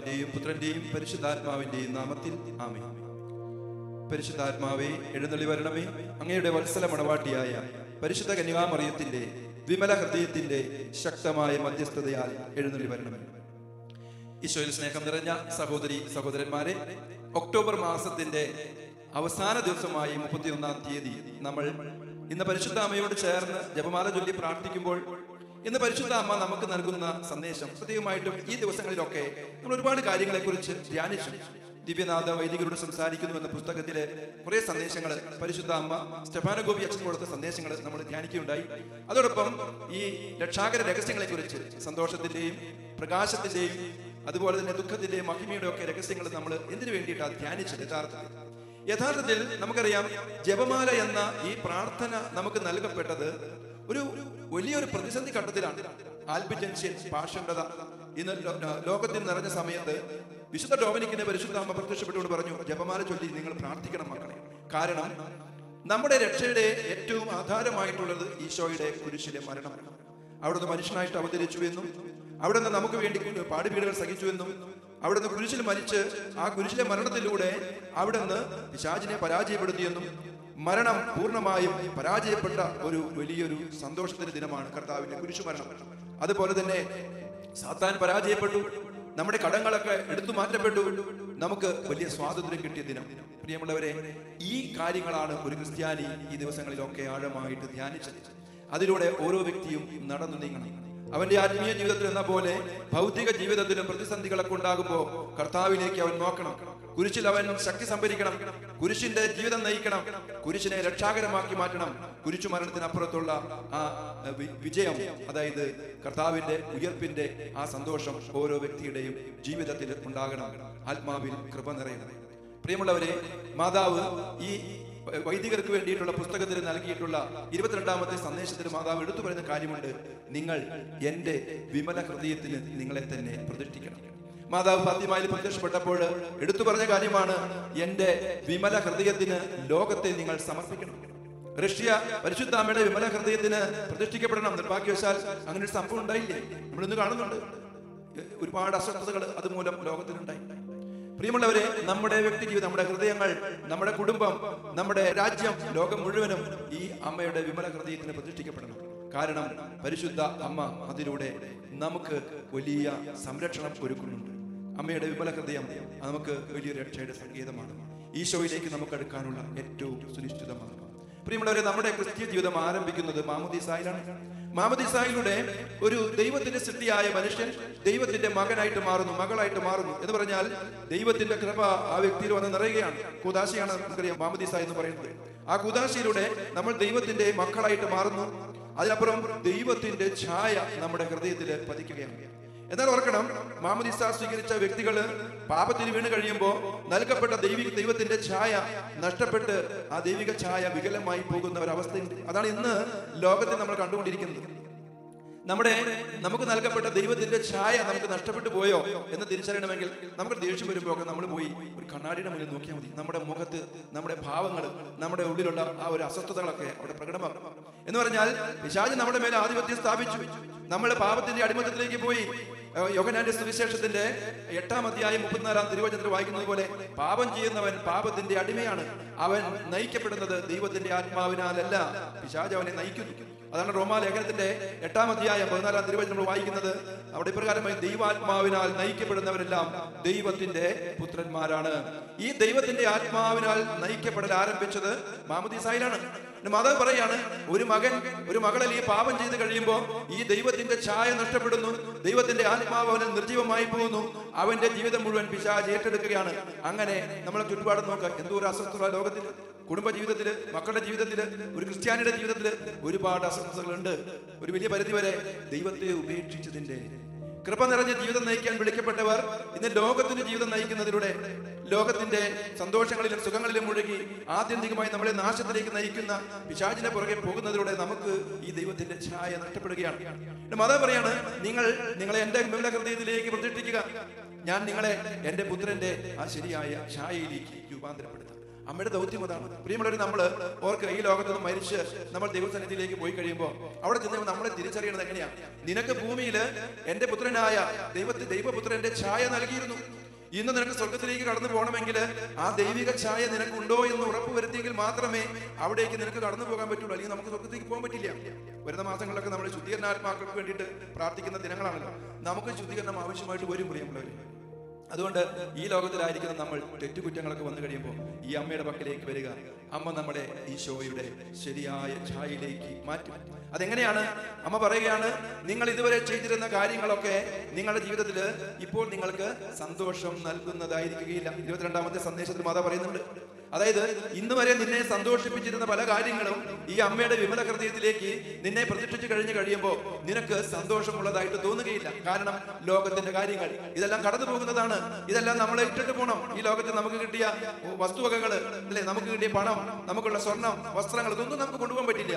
പിതാവിന്റെയും പുത്രന്റെയും പരിശുദ്ധാത്മാവിന്റെയും നാമത്തിൽ ആമേൻ. പരിശുദ്ധാത്മാവേ, എഴുന്നള്ളി വരണമേ. അങ്ങയുടെ വത്സല മണവാട്ടിയായ പരിശുദ്ധ കന്യകാമറിയത്തിന്റെ വിമല ഹൃദയത്തിന്റെ ശക്തമായ മധ്യസ്ഥതയാൽ എഴുന്നള്ളി വരണമേ. ഈശോയിൽ സ്നേഹം നിറഞ്ഞ സഹോദരി സഹോദരന്മാരെ, ഒക്ടോബർ മാസത്തിന്റെ അവസാന ദിവസമായ 31-ാം തീയതി നമ്മൾ ഇന്ന് പരിശുദ്ധ അമ്മയോട് ചേർന്ന് ജപമാല ചൊല്ലി പ്രാർത്ഥിക്കുമ്പോൾ ഇന്ന് പരിശുദ്ധ അമ്മ നമുക്ക് നൽകുന്ന സന്ദേശം, പ്രത്യേകമായിട്ടും ഈ ദിവസങ്ങളിലൊക്കെ നമ്മൾ ഒരുപാട് കാര്യങ്ങളെക്കുറിച്ച് ധ്യാനിച്ചു. ദിവ്യനാഥ വൈദികരോട് സംസാരിക്കുന്നു എന്ന പുസ്തകത്തിലെ കുറെ സന്ദേശങ്ങൾ, പരിശുദ്ധ അമ്മ സ്റ്റെഫാനോ ഗോപി അച്ഛൻ കൊടുത്ത സന്ദേശങ്ങൾ നമ്മൾ ധ്യാനിക്കുകയുണ്ടായി. അതോടൊപ്പം ഈ രക്ഷാകര രഹസ്യങ്ങളെ കുറിച്ച്, സന്തോഷത്തിന്റെയും പ്രകാശത്തിന്റെയും അതുപോലെ തന്നെ ദുഃഖത്തിന്റെയും മഹിമയുടെ ഒക്കെ രഹസ്യങ്ങൾ നമ്മൾ എന്തിനു വേണ്ടിയിട്ടാണ് ധ്യാനിച്ചത്? യഥാർത്ഥത്തിൽ നമുക്കറിയാം, ജപമാല എന്ന ഈ പ്രാർത്ഥന നമുക്ക് നൽകപ്പെട്ടത് ഒരു വലിയൊരു പ്രതിസന്ധി ഘട്ടത്തിലാണ്. ആൽബിജൻഷ്യൻ പാഷണ്ഡത ഇന്ന് ലോകത്തിൽ നിറഞ്ഞ സമയത്ത് വിശുദ്ധ ഡൊമിനിക്കിനെ പരിശുദ്ധ അമ്മ പ്രത്യക്ഷപ്പെട്ടുകൊണ്ട് പറഞ്ഞു, ജപമാല ചൊല്ലി നിങ്ങൾ പ്രാർത്ഥിക്കണം മക്കളെ. കാരണം നമ്മുടെ രക്ഷയുടെ ഏറ്റവും ആധാരമായിട്ടുള്ളത് ഈശോയുടെ കുരിശിലെ മരണമാണ്. അവിടുന്ന് മനുഷ്യനായിട്ട് അവതരിച്ചു എന്നും അവിടുന്ന് നമുക്ക് വേണ്ടി പാടുപീടുകൾ സഹിച്ചു എന്നും അവിടുന്ന് കുരിശിൽ മരിച്ച് ആ കുരിശിലെ മരണത്തിലൂടെ അവിടുന്ന് പിശാചിനെ പരാജയപ്പെടുത്തിയെന്നും മരണം പൂർണ്ണമായും പരാജയപ്പെട്ട ഒരു വലിയൊരു സന്തോഷത്തിന്റെ ദിനമാണ് കർത്താവിന്റെ കുരിശു മരണം. അതുപോലെ തന്നെ സാത്താൻ പരാജയപ്പെട്ടു, നമ്മുടെ കടങ്ങളൊക്കെ എടുത്തു മാറ്റപ്പെട്ടു, നമുക്ക് വലിയ സ്വാതന്ത്ര്യം കിട്ടിയ ദിനം. പ്രിയമുള്ളവരെ, ഈ കാര്യങ്ങളാണ് ഒരു ക്രിസ്ത്യാനി ഈ ദിവസങ്ങളിലൊക്കെ ആഴമായിട്ട് ധ്യാനിച്ചത്. അതിലൂടെ ഓരോ വ്യക്തിയും നടന്നു നീങ്ങണം. അവന്റെ ആത്മീയ ജീവിതത്തിൽ എന്ന പോലെ ഭൗതിക ജീവിതത്തിലും പ്രതിസന്ധികളൊക്കെ ഉണ്ടാകുമ്പോൾ കർത്താവിലേക്ക് അവൻ നോക്കണം. കുരിശിൽ അവൻ ശക്തി സംഭരിക്കണം, കുരിശിന്റെ ജീവിതം നയിക്കണം, കുരിശിനെ രക്ഷാകരമാക്കി മാറ്റണം. കുരിശു മരണത്തിനപ്പുറത്തുള്ള ആ വിജയം, അതായത് കർത്താവിന്റെ ഉയർപ്പിന്റെ ആ സന്തോഷം ഓരോ വ്യക്തിയുടെയും ജീവിതത്തിൽ ഉണ്ടാകണം. ആത്മാവിൽ കൃപ നിറയണം. പ്രിയമുള്ളവരെ, മാതാവ് ഈ വൈദികർക്ക് വേണ്ടിയിട്ടുള്ള പുസ്തകത്തിൽ നൽകിയിട്ടുള്ള 22-ാമത്തെ സന്ദേശത്തിൽ മാതാവ് എടുത്തു പറയുന്ന കാര്യമുണ്ട്, നിങ്ങൾ എന്റെ വിമല ഹൃദയത്തിന് നിങ്ങളെ തന്നെ പ്രതിഷ്ഠിക്കണം. മാതാവ് ഫാത്തിമയിൽ പ്രത്യക്ഷപ്പെട്ടപ്പോൾ എടുത്തു പറഞ്ഞ കാര്യമാണ്, എന്റെ വിമല ഹൃദയത്തിന് ലോകത്തെ നിങ്ങൾ സമർപ്പിക്കണം. റഷ്യ പരിശുദ്ധ അമ്മയുടെ വിമല ഹൃദയത്തിന് പ്രതിഷ്ഠിക്കപ്പെടണം. നിർഭാഗ്യവശാൽ അങ്ങനെ ഒരു സംഭവം ഉണ്ടായില്ലേ? നമ്മളിന്ന് കാണുന്നുണ്ട്. ഒരുപാട് അസ്വസ്ഥതകൾ അതുമൂലം ലോകത്തിലുണ്ടായി. പ്രിയമുള്ളവരെ, നമ്മുടെ വ്യക്തി ജീവിതം, നമ്മുടെ ഹൃദയങ്ങൾ, നമ്മുടെ കുടുംബം, നമ്മുടെ രാജ്യം, ലോകം മുഴുവനും ഈ അമ്മയുടെ വിമല ഹൃദയത്തിന് പ്രതിഷ്ഠിക്കപ്പെടണം. കാരണം പരിശുദ്ധ അമ്മ അതിലൂടെ നമുക്ക് വലിയ സംരക്ഷണം ഒരുക്കുന്നുണ്ട്. അമ്മയുടെ വിമല ഹൃദയം നമുക്ക് വലിയ രക്ഷയുടെ സംഗീതമാണ്. ഈശോയിലേക്ക് നമുക്ക് അടുക്കാനുള്ള ഏറ്റവും സുനിശ്ചിതമാണ്. പ്രിയമുള്ളവരെ, നമ്മുടെ ക്രിസ്തീയ ജീവിതം ആരംഭിക്കുന്നത് മാമോദീസായിലാണ്. മാമോദീസായിലൂടെ ഒരു ദൈവത്തിന്റെ സൃഷ്ടിയായ മനുഷ്യൻ ദൈവത്തിന്റെ മകനായിട്ട് മാറുന്നു, മകളായിട്ട് മാറുന്നു. എന്ന് പറഞ്ഞാൽ ദൈവത്തിന്റെ കൃപ ആ വ്യക്തിയിൽ വന്ന് നിറയുകയാണ്. കൂദാശയാണ് നമുക്കറിയാം മാമോദീസ എന്ന് പറയുന്നത്. ആ കൂദാശയിലൂടെ നമ്മൾ ദൈവത്തിന്റെ മക്കളായിട്ട് മാറുന്നു. അതിനപ്പുറം ദൈവത്തിന്റെ ഛായ നമ്മുടെ ഹൃദയത്തിൽ പതിക്കുകയാണ്. എന്നാൽ ഓർക്കണം, മാമോദീസ സ്വീകരിച്ച വ്യക്തികള് പാപത്തിൽ വീണ് കഴിയുമ്പോൾ നൽകപ്പെട്ട ദൈവത്തിന്റെ ഛായ നഷ്ടപ്പെട്ട് ആ ദൈവിക ഛായ വികലമായി പോകുന്ന ഒരവസ്ഥയുണ്ട്. അതാണ് ഇന്ന് ലോകത്തിൽ നമ്മൾ കണ്ടുകൊണ്ടിരിക്കുന്നത്. നമുക്ക് നൽകപ്പെട്ട ദൈവത്തിന്റെ ഛായ നമുക്ക് നഷ്ടപ്പെട്ടു പോയോ എന്ന് തിരിച്ചറിയണമെങ്കിൽ നമുക്ക് ദേഷ്യം വരുമ്പോൾ നമ്മൾ പോയി ഒരു കണ്ണാടിയുടെ മുന്നിൽ നോക്കിയാൽ മതി. നമ്മുടെ മുഖത്ത് നമ്മുടെ ഭാവങ്ങൾ, നമ്മുടെ ഉള്ളിലുള്ള ആ ഒരു അസ്വസ്ഥതകളൊക്കെ അവിടെ പ്രകടമാകും. എന്ന് പറഞ്ഞാൽ പിശാച് നമ്മുടെ മേലെ ആധിപത്യം സ്ഥാപിച്ചു. നമ്മൾ പാപത്തിന്റെ അടിമത്തത്തിലേക്ക് പോയി. യോഹന്നാന്റെ സുവിശേഷത്തിന്റെ 8-ാം അധ്യായം 34-ാം തിരുവചനത്തിൽ വായിക്കുന്നത് പോലെ, പാപം ചെയ്യുന്നവൻ പാപത്തിന്റെ അടിമയാണ്. അവൻ നയിക്കപ്പെടുന്നത് ദൈവത്തിന്റെ ആത്മാവിനാലല്ല, പിശാച് അവനെ നയിക്കുന്നു. അതാണ് റോമാലേഖനത്തിന്റെ 8-ാം അധ്യായം 14-ാം തിരുവചനം നമ്മൾ വായിക്കുന്നത്. അവിടെ ഇപ്രകാരമായി, ദൈവാത്മാവിനാൽ നയിക്കപ്പെടുന്നവരെല്ലാം ദൈവത്തിന്റെ പുത്രന്മാരാണ്. ഈ ദൈവത്തിന്റെ ആത്മാവിനാൽ നയിക്കപ്പെടൽ ആരംഭിച്ചത് മാമോദീസായിലാണ്. മാതാവ് പറയാണ്, ഒരു മകൾ അല്ലെങ്കിൽ പാപം ചെയ്ത് കഴിയുമ്പോൾ ഈ ദൈവത്തിന്റെ ഛായ നഷ്ടപ്പെടുന്നു, ദൈവത്തിന്റെ ആത്മാവ് അവന് നിർജീവമായി പോകുന്നു, അവന്റെ ജീവിതം മുഴുവൻ പിശാച് ഏറ്റെടുക്കുകയാണ്. അങ്ങനെ നമ്മളെ ചുറ്റുപാടും നോക്കാം, എന്തോ ഒരു അസ്വസ്ഥത ലോകത്തിൽ, കുടുംബ ജീവിതത്തില്, മക്കളുടെ ജീവിതത്തില്, ഒരു ക്രിസ്ത്യാനിയുടെ ജീവിതത്തില് ഒരുപാട് അസ്വസ്ഥതകളുണ്ട്. ഒരു വലിയ പരിധി വരെ ദൈവത്തെ ഉപേക്ഷിച്ചതിന്റെ കൃപ നിറഞ്ഞ ജീവിതം നയിക്കാൻ വിളിക്കപ്പെട്ടവർ ഇന്ന് ലോകത്തിന്റെ ജീവിതം നയിക്കുന്നതിലൂടെ, ലോകത്തിന്റെ സന്തോഷങ്ങളിലും സുഖങ്ങളിലും മുഴുകി ആത്യന്തികമായി നമ്മളെ നാശത്തിലേക്ക് നയിക്കുന്ന പിശാചിനെ പുറകെ പോകുന്നതിലൂടെ നമുക്ക് ഈ ദൈവത്തിന്റെ ഛായ നഷ്ടപ്പെടുകയാണ്. മാതാവ് പറയാണ്, നിങ്ങളെ എന്റെ വിമല ഹൃദയത്തിലേക്ക് പ്രതിഷ്ഠിക്കുക, ഞാൻ നിങ്ങളെ എന്റെ പുത്രന്റെ ആ ശരിയായ ഛായയിലേക്ക് രൂപാന്തരപ്പെടുത്താം. അമ്മയുടെ ദൗത്യം അതാണ്. പ്രിയമുള്ളവർ, നമ്മൾ ഓർക്ക് ഈ ലോകത്ത് നിന്ന് മരിച്ച് നമ്മൾ ദൈവസന്നിധിയിലേക്ക് പോയി കഴിയുമ്പോൾ അവിടെ ചെന്ന് നമ്മളെ തിരിച്ചറിയണത് എങ്ങനെയാണ്? നിനക്ക് ഭൂമിയിൽ എന്റെ പുത്രനായ ദൈവപുത്രന്റെ ഛായ നൽകിയിരുന്നു. ഇന്ന് നിനക്ക് സ്വർഗത്തിലേക്ക് കടന്നു പോകണമെങ്കിൽ ആ ദൈവിക ഛായ നിനക്കുണ്ടോ എന്ന് ഉറപ്പുവരുത്തിയെങ്കിൽ മാത്രമേ അവിടേക്ക് നിനക്ക് കടന്നു പോകാൻ പറ്റുള്ളൂ. അല്ലെങ്കിൽ നമുക്ക് സ്വർഗത്തേക്ക് പോകാൻ പറ്റില്ല. വരുന്ന മാസങ്ങളിലൊക്കെ നമ്മൾ ശുദ്ധീകരണാത്മാക്കൾക്ക് വേണ്ടിയിട്ട് പ്രാർത്ഥിക്കുന്ന ദിനങ്ങളാണല്ലോ. നമുക്ക് ശുദ്ധീകരണം ആവശ്യമായിട്ട് വരും പ്രിയമുള്ളവർ. അതുകൊണ്ട് ഈ ലോകത്തിലായിരിക്കുന്ന നമ്മൾ തെറ്റുകുറ്റങ്ങളൊക്കെ വന്നു കഴിയുമ്പോൾ ഈ അമ്മയുടെ പക്കലേക്ക് വരിക. അമ്മ നമ്മളെ ഈശോയുടെ ശരിയായ ഛായയിലേക്ക് മാറ്റും. അതെങ്ങനെയാണ്? അമ്മ പറയുകയാണ്, നിങ്ങൾ ഇതുവരെ ചെയ്തിരുന്ന കാര്യങ്ങളൊക്കെ നിങ്ങളുടെ ജീവിതത്തിൽ ഇപ്പോൾ നിങ്ങൾക്ക് സന്തോഷം നൽകുന്നതായിരിക്കുകയില്ല. 22-ാമത്തെ സന്ദേശത്തിൽ മാതാ പറയുന്നുണ്ട്. അതായത് ഇന്ന് വരെ നിന്നെ സന്തോഷിപ്പിച്ചിരുന്ന പല കാര്യങ്ങളും ഈ അമ്മയുടെ വിമല ഹൃദയത്തിലേക്ക് നിന്നെ പ്രതിഷ്ഠിച്ചു കഴിയുമ്പോൾ നിനക്ക് സന്തോഷമുള്ളതായിട്ട് തോന്നുകയില്ല. കാരണം ലോകത്തിന്റെ കാര്യങ്ങൾ ഇതെല്ലാം കടന്നു പോകുന്നതാണ്. ഇതെല്ലാം നമ്മളെ ഇട്ടിട്ട് പോകണം. ഈ ലോകത്തിൽ നമുക്ക് കിട്ടിയ വസ്തുവകകൾ അല്ലെ, നമുക്ക് കിട്ടിയ പണം, നമുക്കുള്ള സ്വർണം, വസ്ത്രങ്ങൾ, ഇതൊന്നും നമുക്ക് കൊണ്ടുപോകാൻ പറ്റില്ല.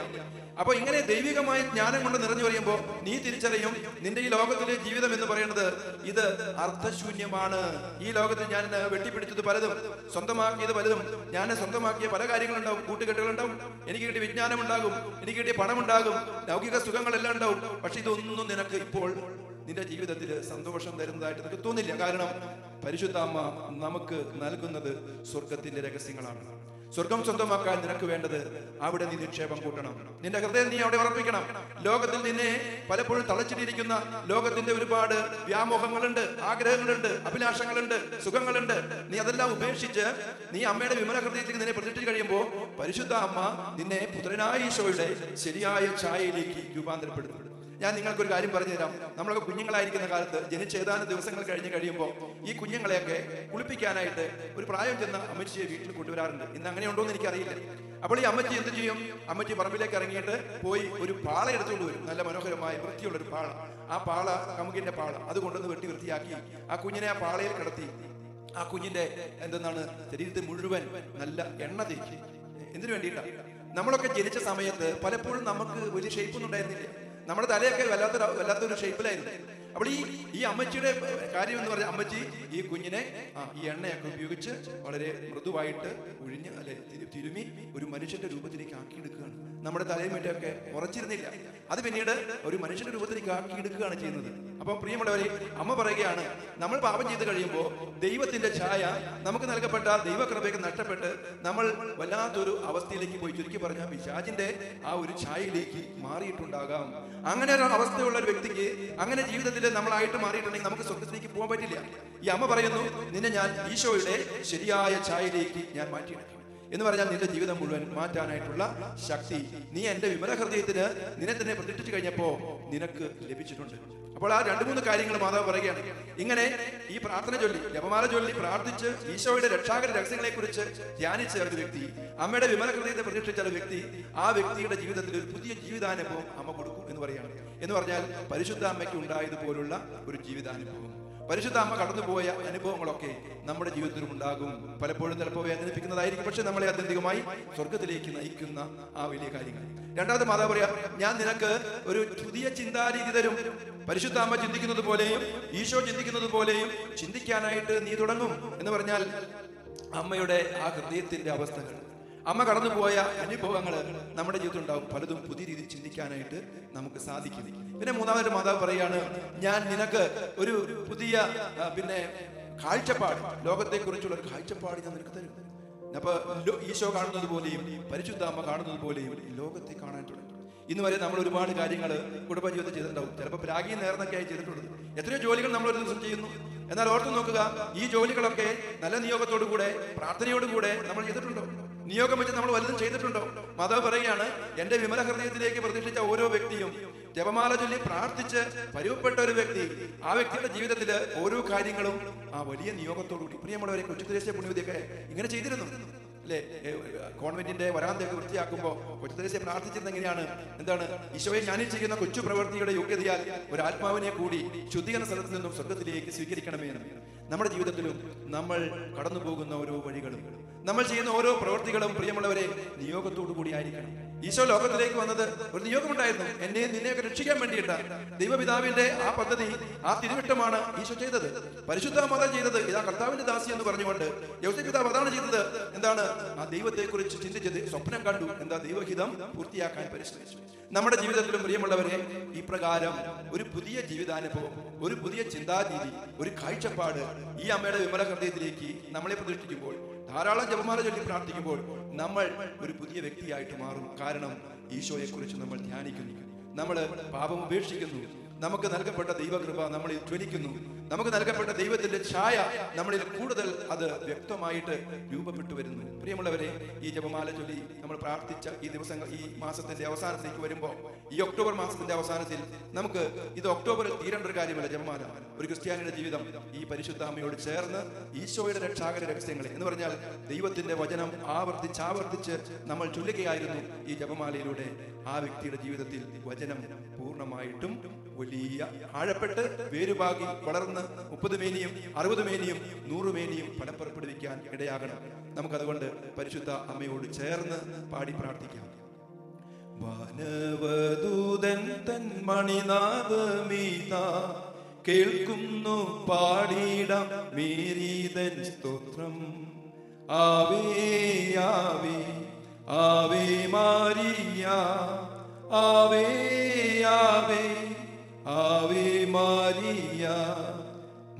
അപ്പൊ ഇങ്ങനെ ദൈവികമായ ജ്ഞാനം കൊണ്ട് നിറഞ്ഞു കഴിയുമ്പോൾ നീ തിരിച്ചറിയും, നിന്റെ ഈ ലോകത്തിലെ ജീവിതം എന്ന് പറയുന്നത് ഇത് അർത്ഥശൂന്യമാണ്. ഈ ലോകത്തിൽ ഞാൻ വെട്ടിപ്പിടിച്ചത് പലതും, സ്വന്തമാക്കിയത് പലതും, ഞാൻ സ്വന്തമാക്കിയ പല കാര്യങ്ങളുണ്ടാവും, കൂട്ടുകെട്ടുകളുണ്ടാവും, എനിക്ക് കിട്ടിയ വിജ്ഞാനം ഉണ്ടാകും, എനിക്ക് കിട്ടിയ പണം ഉണ്ടാകും, ലൗകിക സുഖങ്ങളെല്ലാം ഉണ്ടാവും. പക്ഷെ ഇതൊന്നും നിനക്ക് ഇപ്പോൾ നിന്റെ ജീവിതത്തിൽ സന്തോഷം തരുന്നതായിട്ട് നിനക്ക് തോന്നില്ല. കാരണം പരിശുദ്ധ അമ്മ നമുക്ക് നൽകുന്നത് സ്വർഗത്തിന്റെ രഹസ്യങ്ങളാണ്. സ്വർഗം സ്വന്തമാക്കാൻ നിനക്ക് വേണ്ടത് അവിടെ നീ നിക്ഷേപം കൂട്ടണം. നിന്റെ ഹൃദയം നീ അവിടെ ഉറപ്പിക്കണം. ലോകത്തിൽ നിന്നെ പലപ്പോഴും തളച്ചിട്ടിരിക്കുന്ന ലോകത്തിന്റെ ഒരുപാട് വ്യാമോഹങ്ങളുണ്ട്, ആഗ്രഹങ്ങളുണ്ട്, അഭിലാഷങ്ങളുണ്ട്, സുഖങ്ങളുണ്ട്. നീ അതെല്ലാം ഉപേക്ഷിച്ച് നീ അമ്മയുടെ വിമല ഹൃദയത്തിൽ നിന്നെ പ്രതിഷ്ഠിച്ചു കഴിയുമ്പോൾ പരിശുദ്ധ അമ്മ നിന്നെ പുത്രനായ ഈശോയുടെ ശരിയായ ഛായയിലേക്ക് രൂപാന്തരപ്പെടുത്തും. ഞാൻ നിങ്ങൾക്കൊരു കാര്യം പറഞ്ഞു തരാം. നമ്മളൊക്കെ കുഞ്ഞുങ്ങളായിരിക്കുന്ന കാലത്ത് ജനിച്ച ഏതാനും ദിവസങ്ങൾ കഴിയുമ്പോൾ ഈ കുഞ്ഞുങ്ങളെയൊക്കെ കുളിപ്പിക്കാനായിട്ട് ഒരു പ്രായം ചെന്ന അമ്മച്ചിയെ വീട്ടിൽ കൊണ്ടുവരാറുണ്ട്. ഇന്ന് അങ്ങനെ ഉണ്ടോ എന്ന് എനിക്കറിയില്ല. അപ്പോൾ ഈ അമ്മച്ചി എന്ത് ചെയ്യും? അമ്മച്ചി പറമ്പിലേക്ക് ഇറങ്ങിയിട്ട് പോയി ഒരു പാള എടുത്തുകൊണ്ട് വരും. നല്ല മനോഹരമായ വൃത്തിയുള്ള ഒരു പാള. ആ പാള കമുകിന്റെ പാള അത് കൊണ്ടുവന്ന് വെട്ടി വൃത്തിയാക്കി ആ കുഞ്ഞിനെ ആ പാളയിൽ കിടത്തി ആ കുഞ്ഞിന്റെ ശരീരത്തിൽ മുഴുവൻ നല്ല എണ്ണ തേക്കി. എന്തിനു വേണ്ടിയിട്ടാണ്? നമ്മളൊക്കെ ജനിച്ച സമയത്ത് പലപ്പോഴും നമുക്ക് വലിയ ഷേപ്പൊന്നും ഉണ്ടായിരുന്നില്ല. നമ്മുടെ തലയൊക്കെ വല്ലാത്തൊരു ഷേപ്പിലായിരുന്നു. അപ്പോൾ ഈ അമ്മച്ചിയുടെ കാര്യം എന്ന് പറഞ്ഞാൽ അമ്മച്ചി ഈ കുഞ്ഞിനെ ഈ എണ്ണയൊക്കെ ഉപയോഗിച്ച് വളരെ മൃദുവായിട്ട് ഒഴിഞ്ഞ് തിരുമി ഒരു മനുഷ്യന്റെ രൂപത്തിലേക്ക് ആക്കിയെടുക്കുകയാണ്. നമ്മുടെ തലയുമേറ്റൊക്കെ ഉറച്ചിരുന്നില്ല, അത് പിന്നീട് ഒരു മനുഷ്യന്റെ രൂപത്തിലേക്ക് ആക്കിയെടുക്കുകയാണ് ചെയ്യുന്നത്. അപ്പം പ്രിയമുള്ളവരെ, അമ്മ പറയുകയാണ്, നമ്മൾ പാപം ചെയ്ത് കഴിയുമ്പോൾ ദൈവത്തിന്റെ ഛായ നമുക്ക് നൽകപ്പെട്ട ദൈവകൃപയൊക്കെ നഷ്ടപ്പെട്ട് നമ്മൾ വല്ലാത്തൊരു അവസ്ഥയിലേക്ക് പോയി, ചുരുക്കി പറഞ്ഞാൽ പിശാചിന്റെ ആ ഒരു ഛായയിലേക്ക് മാറിയിട്ടുണ്ടാകാം. അങ്ങനെ ഒരു അവസ്ഥയുള്ള ഒരു വ്യക്തിക്ക് അങ്ങനെ ജീവിതത്തിൽ നമ്മളായിട്ട് മാറിയിട്ടുണ്ടെങ്കിൽ നമുക്ക് സ്വർഗ്ഗത്തിലേക്ക് പോകാൻ പറ്റില്ല. ഈ അമ്മ പറയുന്നു, നിന്നെ ഞാൻ ഈശോയുടെ ശരിയായ ഛായയിലേക്ക് ഞാൻ മാറ്റിയെടുക്കും എന്ന് പറഞ്ഞാൽ നിന്റെ ജീവിതം മുഴുവൻ മാറ്റാനായിട്ടുള്ള ശക്തി നീ എന്റെ വിമല ഹൃദയത്തിന് നിന്നെ തന്നെ പ്രതിഷ്ഠിച്ചു കഴിഞ്ഞപ്പോ നിനക്ക് ലഭിച്ചിട്ടുണ്ട്. അപ്പോൾ ആ 2-3 കാര്യങ്ങൾ മാതാവ് പറയുകയാണ്. ഇങ്ങനെ ഈ പ്രാർത്ഥന ചൊല്ലി, ജപമാല ചൊല്ലി പ്രാർത്ഥിച്ച് ഈശോയുടെ രക്ഷാകര രഹസ്യങ്ങളെ കുറിച്ച് ധ്യാനിച്ച ഒരു വ്യക്തി, അമ്മയുടെ വിമല ഹൃദയത്തെ പ്രതിഷ്ഠിച്ച ഒരു വ്യക്തി, ആ വ്യക്തിയുടെ ജീവിതത്തിൽ ഒരു പുതിയ ജീവിതാനുഭവം അമ്മ കൊടുക്കും എന്ന് പറയുകയാണ്. എന്ന് പറഞ്ഞാൽ പരിശുദ്ധ അമ്മയ്ക്ക് ഉണ്ടായതുപോലുള്ള ഒരു ജീവിതാനുഭവം, പരിശുദ്ധ അമ്മ കടന്നുപോയ അനുഭവങ്ങളൊക്കെ നമ്മുടെ ജീവിതത്തിലും ഉണ്ടാകും. പലപ്പോഴും ചിലപ്പോൾ വേദനിപ്പിക്കുന്നതായിരിക്കും, പക്ഷെ നമ്മളെ ആത്യന്തികമായി സ്വർഗത്തിലേക്ക് നയിക്കുന്ന ആ വലിയ കാര്യങ്ങൾ. രണ്ടാമത് മാതാവ് പറയാ, ഞാൻ നിനക്ക് ഒരു പുതിയ ചിന്താരീതി തരും. പരിശുദ്ധ അമ്മ ചിന്തിക്കുന്നത് പോലെയും ഈശോ ചിന്തിക്കുന്നത് പോലെയും ചിന്തിക്കാനായിട്ട് നീ തുടങ്ങും. എന്ന് പറഞ്ഞാൽ അമ്മയുടെ ആ ഹൃദയത്തിന്റെ അവസ്ഥകൾ, അമ്മ കടന്നുപോയ അനുഭവങ്ങൾ നമ്മുടെ ജീവിതത്തിൽ ഉണ്ടാവും. പലതും പുതിയ രീതിയിൽ ചിന്തിക്കാനായിട്ട് നമുക്ക് സാധിക്കും. പിന്നെ മൂന്നാമതൊരു മാതാവ് പറയാണ്, ഞാൻ നിനക്ക് ഒരു പുതിയ കാഴ്ചപ്പാട്, ലോകത്തെ കുറിച്ചുള്ള ഒരു കാഴ്ചപ്പാട് ഞാൻ നിനക്ക് തരും. അപ്പൊ ഈശോ കാണുന്നത് പോലെയും പരിശുദ്ധ അമ്മ കാണുന്നത് പോലെയും ലോകത്തെ കാണാൻ തുടങ്ങി. ഇന്ന് വരെ നമ്മൾ ഒരുപാട് കാര്യങ്ങൾ കുടുംബജീവിതത്തിൽ ചെയ്തിട്ടുണ്ടാവും. ചിലപ്പോൾ പ്രാഗീയ നേർന്നൊക്കെ ആയി ചെയ്തിട്ടുള്ളത്. എത്രയോ ജോലികൾ നമ്മൾ ഒരു ദിവസം ചെയ്യുന്നു. എന്നാൽ ഓർത്തു നോക്കുക, ഈ ജോലികളൊക്കെ നല്ല നിയോഗത്തോടു കൂടെ, പ്രാർത്ഥനയോടുകൂടെ നമ്മൾ ചെയ്തിട്ടുണ്ടോ? നിയോഗം വെച്ച് നമ്മൾ വലുതും ചെയ്തിട്ടുണ്ടോ? മാതാവ് പറയുകയാണ്, എന്റെ വിമല ഹൃദയത്തിലേക്ക് പ്രതിഷ്ഠിച്ച ഓരോ വ്യക്തിയും ജപമാല ചൊല്ലി പ്രാർത്ഥിച്ച് പരുവപ്പെട്ട ഒരു വ്യക്തി, ആ വ്യക്തിയുടെ ജീവിതത്തില് ഓരോ കാര്യങ്ങളും ആ വലിയ നിയോഗത്തോടുകൂടി. പ്രിയമുള്ളവരെ, കൊച്ചു ത്രേസ്യ പുണ്യവതിയൊക്കെ ഇങ്ങനെ ചെയ്തിരുന്നു അല്ലെ? കോൺവെന്റിന്റെ വരാന്തയൊക്കെ വൃത്തിയാക്കുമ്പോൾ കൊച്ചു ത്രേസ്യ പ്രാർത്ഥിച്ചിരുന്ന എങ്ങനെയാണ്? എന്താണ്? ഈശോയെ ഞാനീ ചെയ്യുന്ന കൊച്ചു പ്രവൃത്തിയുടെ യോഗ്യതയാൽ ഒരു ആത്മാവിനെ കൂടി ശുദ്ധീകരണ സ്ഥലത്ത് നിന്നും സ്വർഗത്തിലേക്ക് സ്വീകരിക്കണമേ എന്ന്. നമ്മുടെ ജീവിതത്തിലും നമ്മൾ കടന്നു പോകുന്ന ഓരോ വഴികളും നമ്മൾ ചെയ്യുന്ന ഓരോ പ്രവൃത്തികളും പ്രിയമുള്ളവരെ നിയോഗത്തോടു കൂടി ആയിരിക്കണം. ഈശോ ലോകത്തിലേക്ക് വന്നത് ഒരു നിയോഗമുണ്ടായിരുന്നു, എന്നെയും നിന്നെയൊക്കെ രക്ഷിക്കാൻ വേണ്ടിയിട്ട്. ദൈവപിതാവിന്റെ ആ പദ്ധതി, ആ തിരുവിട്ടമാണ് ഈശോ ചെയ്തത്. പരിശുദ്ധാത്മാവ് ചെയ്തത് ഇതാ കർത്താവിന്റെ ദാസി എന്ന് പറഞ്ഞുകൊണ്ട് യോസേഫ് പിതാവ് അതാണ് ചെയ്തത്. എന്താണ്? ആ ദൈവത്തെ കുറിച്ച് ചിന്തിച്ചത്, സ്വപ്നം കണ്ടു, എന്താ ദൈവഹിതം പൂർത്തിയാക്കാൻ പരിശ്രമിച്ചു. നമ്മുടെ ജീവിതത്തിലും പ്രിയമുള്ളവരെ ഈ പ്രകാരം ഒരു പുതിയ ജീവിതാനുഭവം, ഒരു പുതിയ ചിന്താരീതി, ഒരു കാഴ്ചപ്പാട് ഈ അമ്മയുടെ വിമല ഹൃദയത്തിലേക്ക് നമ്മളെ പ്രതിഷ്ഠിക്കുമ്പോൾ, ധാരാളം ജപമാല ചൊല്ലി പ്രാർത്ഥിക്കുമ്പോൾ നമ്മൾ ഒരു പുതിയ വ്യക്തിയായിട്ട് മാറും. കാരണം ഈശോയെ കുറിച്ച് നമ്മൾ ധ്യാനിക്കുന്നു, നമ്മൾ പാപം ഉപേക്ഷിക്കുന്നു, നമുക്ക് നൽകപ്പെട്ട ദൈവകൃപ നമ്മളിൽ ജ്വലിക്കുന്നു, നമുക്ക് നൽകപ്പെട്ട ദൈവത്തിന്റെ ഛായ നമ്മളിൽ കൂടുതൽ അത് വ്യക്തമായിട്ട് രൂപപ്പെട്ടു വരുന്നു. പ്രിയമുള്ളവരെ, ഈ ജപമാല ചൊല്ലി നമ്മൾ പ്രാർത്ഥിച്ച ഈ ദിവസങ്ങൾ, ഈ മാസത്തിന്റെ അവസാനത്തിലേക്ക് വരുമ്പോൾ, ഈ ഒക്ടോബർ മാസത്തിന്റെ അവസാനത്തിൽ നമുക്ക് ഇത് ഒക്ടോബറിൽ തീരേണ്ട ഒരു കാര്യമല്ല ജപമാല. ഒരു ക്രിസ്ത്യാനിയുടെ ജീവിതം ഈ പരിശുദ്ധ അമ്മയോട് ചേർന്ന് ഈശോയുടെ രക്ഷാകര രഹസ്യങ്ങളെ എന്ന് പറഞ്ഞാൽ ദൈവത്തിന്റെ വചനം ആവർത്തിച്ച് നമ്മൾ ചൊല്ലുകയായിരുന്നു ഈ ജപമാലയിലൂടെ. ആ വ്യക്തിയുടെ ജീവിതത്തിൽ വചനം പൂർണ്ണമായിട്ടും വലിയ ആഴപ്പെട്ട് വേരുപാകി വളർന്ന് 30 മേനിയും 60 മേനിയും 100 മേനിയും ഫലം പുറപ്പെടുവിക്കാൻ ഇടയാകണം. നമുക്കതുകൊണ്ട് പരിശുദ്ധ അമ്മയോട് ചേർന്ന് പാടി പ്രാർത്ഥിക്കാം. വാനവദൂതൻ തൻ മണിനാദമീതാ കേൾക്കുന്നു, പാടിടാം മേരീതൻ സ്തോത്രം. ആവേ ആവേ ആവേ മാരിയ, ആവേ ആവേ ആവേ മാരിയ.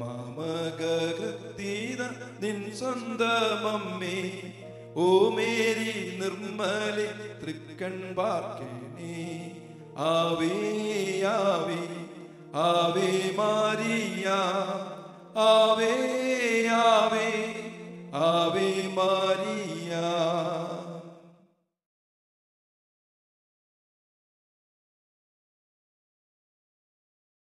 മാമകൃതീന നിൻ സ്വന്തമമ്മേ, ഓ മേരി നിർമ്മലെ തൃക്കൺ പാർക്കണേ. ആവേ ആവേ ആവേ മാരിയ, ആവേ ആവേ ആവേ മാരിയ.